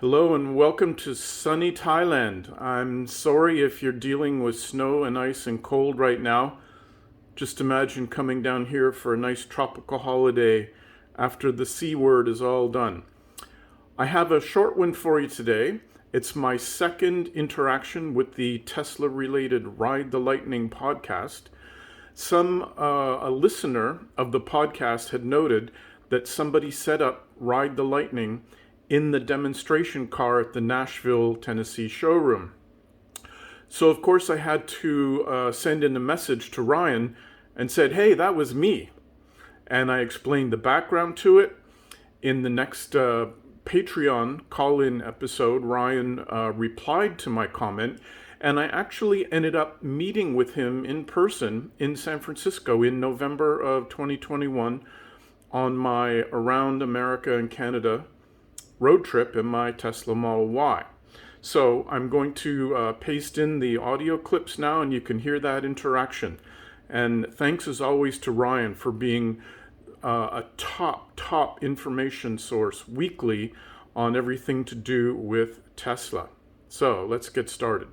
Hello and welcome to sunny Thailand. I'm sorry if you're dealing with snow and ice and cold right now. Just imagine coming down here for a nice tropical holiday after the C word is all done. I have a short one for you today. It's my second interaction with the Tesla-related Ride the Lightning podcast. A listener of the podcast had noted that somebody set up Ride the Lightning in the demonstration car at the Nashville, Tennessee showroom. So of course I had to send in a message to Ryan and said, hey, that was me. And I explained the background to it. In the next Patreon call-in episode, Ryan replied to my comment, and I actually ended up meeting with him in person in San Francisco in November of 2021 on my Around America and Canada road trip in my Tesla Model Y. So I'm going to paste in the audio clips now, and you can hear that interaction. And thanks as always to Ryan for being a top information source weekly on everything to do with Tesla. So let's get started.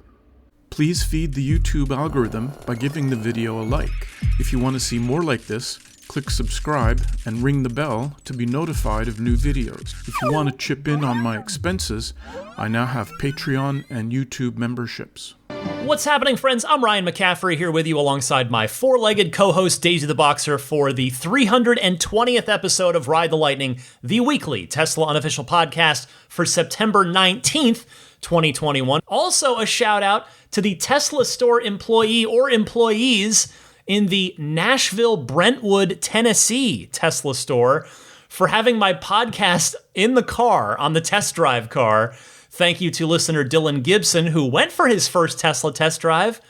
Please feed the YouTube algorithm by giving the video a like. If you want to see more like this, click subscribe and ring the bell to be notified of new videos. If you want to chip in on my expenses, I now have Patreon and YouTube memberships. What's happening, friends? I'm Ryan McCaffrey here with you alongside my four-legged co-host Daisy the Boxer for the 320th episode of Ride the Lightning, the weekly Tesla unofficial podcast for September 19th, 2021. Also a shout out to the Tesla store employee or employees in the Nashville, Brentwood, Tennessee Tesla store for having my podcast in the car, on the test drive car. Thank you to listener Dylan Gibson, who went for his first Tesla test drive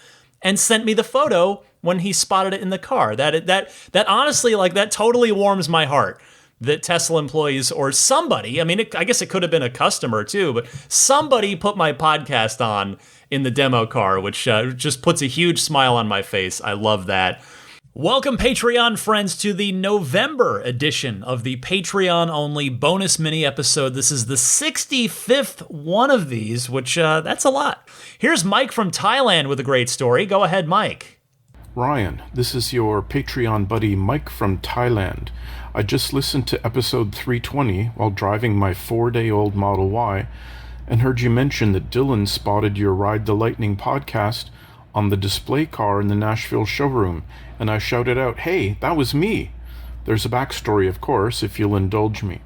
and sent me the photo when he spotted it in the car. That honestly, that totally warms my heart that Tesla employees or somebody, I guess it could have been a customer too, but somebody put my podcast on in the demo car, which just puts a huge smile on my face. I love that. Welcome, Patreon friends, to the November edition of the Patreon-only bonus mini episode. This is the 65th one of these, which that's a lot. Here's Mike from Thailand with a great story. Go ahead, Mike. Ryan, this is your Patreon buddy Mike from Thailand. I just listened to episode 320 while driving my 4-day-old Model Y and heard you mention that Dylan spotted your Ride the Lightning podcast on the display car in the Nashville showroom, and I shouted out, hey, that was me. There's a backstory, of course, if you'll indulge me.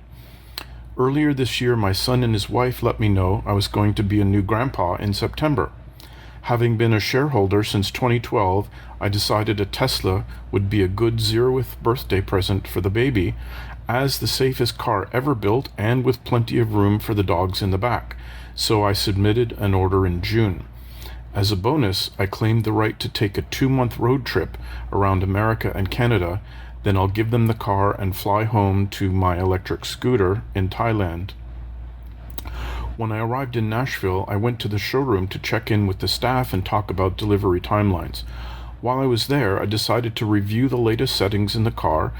Earlier this year, my son and his wife let me know I was going to be a new grandpa in September. Having been a shareholder since 2012, I decided a Tesla would be a good 0th birthday present for the baby, as the safest car ever built and with plenty of room for the dogs in the back. So I submitted an order in June. As a bonus, I claimed the right to take a 2-month road trip around America and Canada. Then I'll give them the car and fly home to my electric scooter in Thailand. When I arrived in Nashville, I went to the showroom to check in with the staff and talk about delivery timelines. While I was there, I decided to review the latest settings in the car,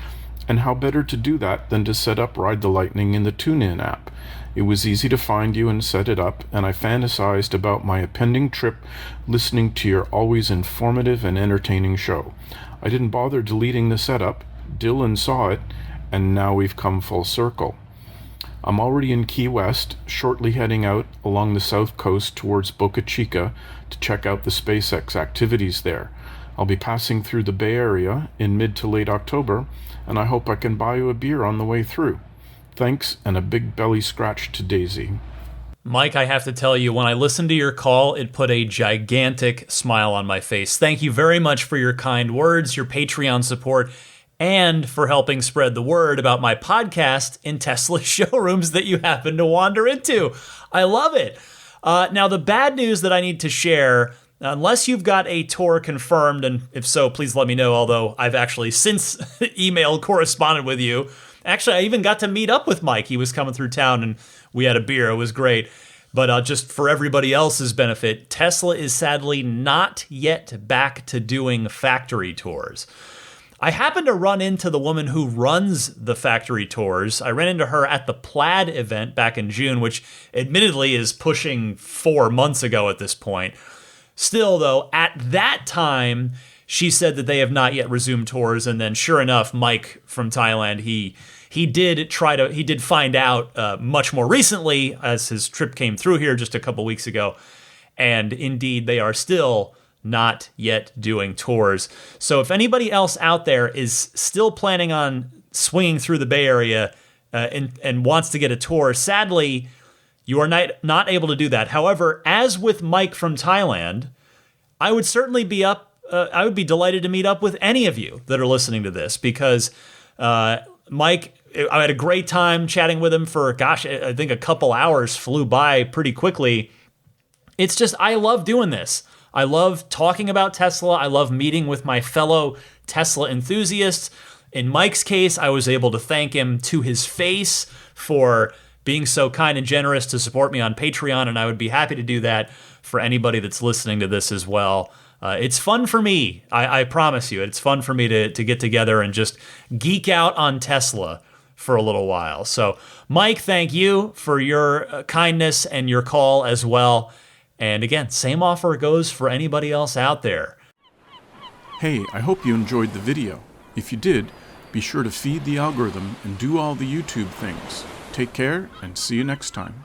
and how better to do that than to set up Ride the Lightning in the TuneIn app. It was easy to find you and set it up, and I fantasized about my impending trip listening to your always informative and entertaining show. I didn't bother deleting the setup. Dylan saw it, and now we've come full circle. I'm already in Key West, shortly heading out along the south coast towards Boca Chica to check out the SpaceX activities there. I'll be passing through the Bay Area in mid to late October, and I hope I can buy you a beer on the way through. Thanks, and a big belly scratch to Daisy. Mike, I have to tell you, when I listened to your call, it put a gigantic smile on my face. Thank you very much for your kind words, your Patreon support, and for helping spread the word about my podcast in Tesla showrooms that you happen to wander into. I love it. Now, the bad news that I need to share, unless you've got a tour confirmed, and if so, please let me know, although I've actually since emailed, corresponded with you. Actually, I even got to meet up with Mike. He was coming through town, and we had a beer. It was great. But just for everybody else's benefit, Tesla is sadly not yet back to doing factory tours. I happened to run into the woman who runs the factory tours. I ran into her at the Plaid event back in June, which admittedly is pushing 4 months ago at this point. Still, though, at that time, she said that they have not yet resumed tours. And then sure enough, Mike from Thailand, he did find out much more recently as his trip came through here just a couple weeks ago. And indeed, they are still not yet doing tours. So if anybody else out there is still planning on swinging through the Bay Area and wants to get a tour, sadly, you are not able to do that. However, as with Mike from Thailand, I would certainly be I would be delighted to meet up with any of you that are listening to this, because Mike, I had a great time chatting with him for, I think a couple hours flew by pretty quickly. It's just, I love doing this. I love talking about Tesla. I love meeting with my fellow Tesla enthusiasts. In Mike's case, I was able to thank him to his face for being so kind and generous to support me on Patreon, and I would be happy to do that for anybody that's listening to this as well. It's fun for me. I promise you. It's fun for me to get together and just geek out on Tesla for a little while. So, Mike, thank you for your kindness and your call as well. And again, same offer goes for anybody else out there. Hey, I hope you enjoyed the video. If you did, be sure to feed the algorithm and do all the YouTube things. Take care and see you next time.